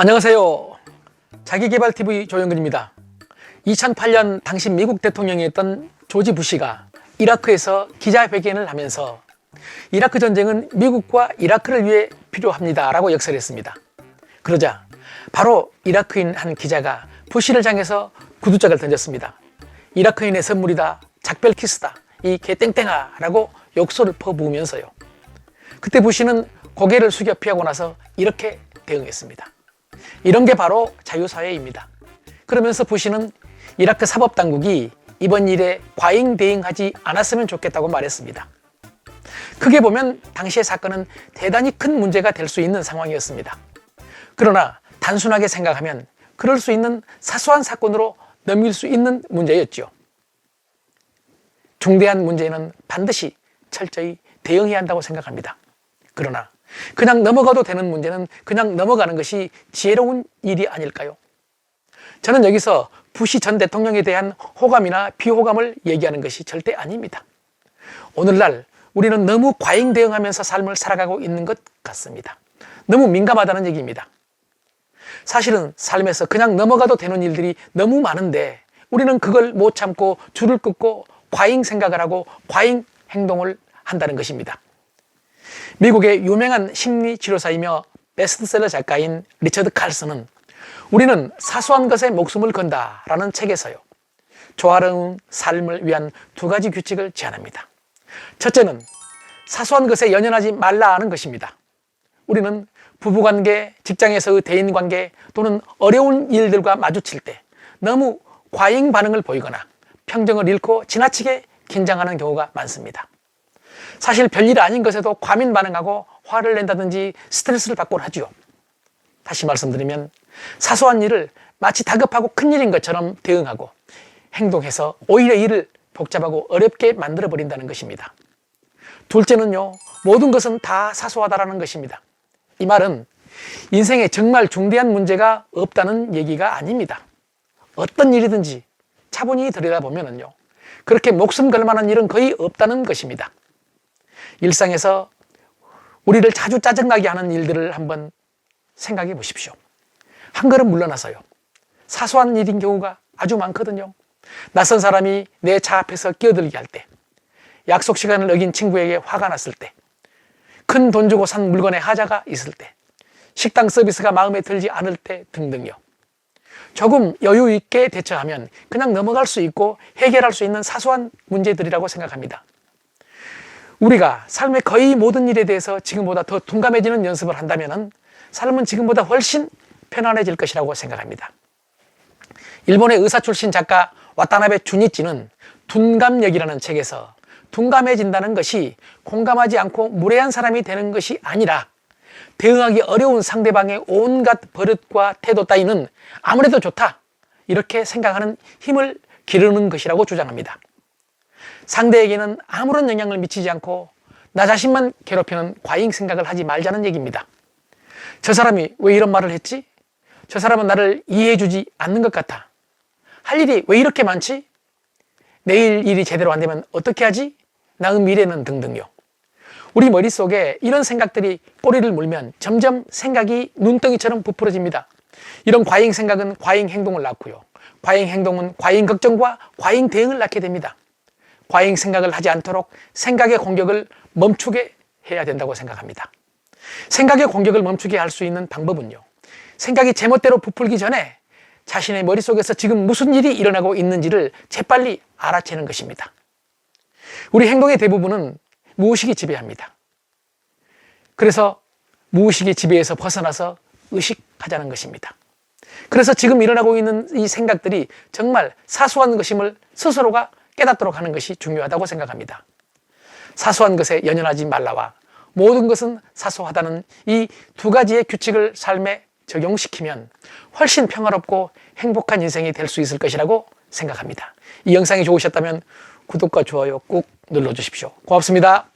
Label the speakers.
Speaker 1: 안녕하세요. 자기개발TV 조영근입니다. 2008년 당시 미국 대통령이었던 조지 부시가 이라크에서 기자회견을 하면서 이라크 전쟁은 미국과 이라크를 위해 필요합니다 라고 역설했습니다. 그러자 바로 이라크인 한 기자가 부시를 향해서 구두짝을 던졌습니다. 이라크인의 선물이다, 작별 키스다, 이 개땡땡아 라고 욕설을 퍼부으면서요. 그때 부시는 고개를 숙여 피하고 나서 이렇게 대응했습니다. 이런 게 바로 자유사회입니다. 그러면서 부시는 이라크 사법당국이 이번 일에 과잉 대응하지 않았으면 좋겠다고 말했습니다. 크게 보면 당시의 사건은 대단히 큰 문제가 될 수 있는 상황이었습니다. 그러나 단순하게 생각하면 그럴 수 있는 사소한 사건으로 넘길 수 있는 문제였죠. 중대한 문제는 반드시 철저히 대응해야 한다고 생각합니다. 그러나 그냥 넘어가도 되는 문제는 그냥 넘어가는 것이 지혜로운 일이 아닐까요? 저는 여기서 부시 전 대통령에 대한 호감이나 비호감을 얘기하는 것이 절대 아닙니다. 오늘날 우리는 너무 과잉 대응하면서 삶을 살아가고 있는 것 같습니다. 너무 민감하다는 얘기입니다. 사실은 삶에서 그냥 넘어가도 되는 일들이 너무 많은데 우리는 그걸 못 참고 줄을 끊고 과잉 생각을 하고 과잉 행동을 한다는 것입니다. 미국의 유명한 심리치료사이며 베스트셀러 작가인 리처드 칼슨은 우리는 사소한 것에 목숨을 건다라는 책에서요. 조화로운 삶을 위한 두 가지 규칙을 제안합니다. 첫째는 사소한 것에 연연하지 말라는 것입니다. 우리는 부부관계, 직장에서의 대인관계 또는 어려운 일들과 마주칠 때 너무 과잉 반응을 보이거나 평정을 잃고 지나치게 긴장하는 경우가 많습니다. 사실 별일 아닌 것에도 과민 반응하고 화를 낸다든지 스트레스를 받곤 하죠. 다시 말씀드리면 사소한 일을 마치 다급하고 큰일인 것처럼 대응하고 행동해서 오히려 일을 복잡하고 어렵게 만들어버린다는 것입니다. 둘째는요, 모든 것은 다 사소하다라는 것입니다. 이 말은 인생에 정말 중대한 문제가 없다는 얘기가 아닙니다. 어떤 일이든지 차분히 들여다보면요, 그렇게 목숨 걸 만한 일은 거의 없다는 것입니다. 일상에서 우리를 자주 짜증나게 하는 일들을 한번 생각해 보십시오. 한 걸음 물러나서요. 사소한 일인 경우가 아주 많거든요. 낯선 사람이 내 차 앞에서 끼어들게 할 때, 약속 시간을 어긴 친구에게 화가 났을 때, 큰 돈 주고 산 물건에 하자가 있을 때, 식당 서비스가 마음에 들지 않을 때 등등요. 조금 여유 있게 대처하면 그냥 넘어갈 수 있고 해결할 수 있는 사소한 문제들이라고 생각합니다. 우리가 삶의 거의 모든 일에 대해서 지금보다 더 둔감해지는 연습을 한다면 삶은 지금보다 훨씬 편안해질 것이라고 생각합니다. 일본의 의사 출신 작가 와타나베 주니치는 둔감력이라는 책에서 둔감해진다는 것이 공감하지 않고 무례한 사람이 되는 것이 아니라 대응하기 어려운 상대방의 온갖 버릇과 태도 따위는 아무래도 좋다, 이렇게 생각하는 힘을 기르는 것이라고 주장합니다. 상대에게는 아무런 영향을 미치지 않고 나 자신만 괴롭히는 과잉 생각을 하지 말자는 얘기입니다. 저 사람이 왜 이런 말을 했지? 저 사람은 나를 이해해주지 않는 것 같아. 할 일이 왜 이렇게 많지? 내일 일이 제대로 안 되면 어떻게 하지? 나의 미래는 등등요. 우리 머릿속에 이런 생각들이 꼬리를 물면 점점 생각이 눈덩이처럼 부풀어집니다. 이런 과잉 생각은 과잉 행동을 낳고요. 과잉 행동은 과잉 걱정과 과잉 대응을 낳게 됩니다. 과잉 생각을 하지 않도록 생각의 공격을 멈추게 해야 된다고 생각합니다. 생각의 공격을 멈추게 할 수 있는 방법은요, 생각이 제멋대로 부풀기 전에 자신의 머릿속에서 지금 무슨 일이 일어나고 있는지를 재빨리 알아채는 것입니다. 우리 행동의 대부분은 무의식이 지배합니다. 그래서 무의식의 지배에서 벗어나서 의식하자는 것입니다. 그래서 지금 일어나고 있는 이 생각들이 정말 사소한 것임을 스스로가 깨닫도록 하는 것이 중요하다고 생각합니다. 사소한 것에 연연하지 말라와 모든 것은 사소하다는 이 두 가지의 규칙을 삶에 적용시키면 훨씬 평화롭고 행복한 인생이 될 수 있을 것이라고 생각합니다. 이 영상이 좋으셨다면 구독과 좋아요 꾹 눌러주십시오. 고맙습니다.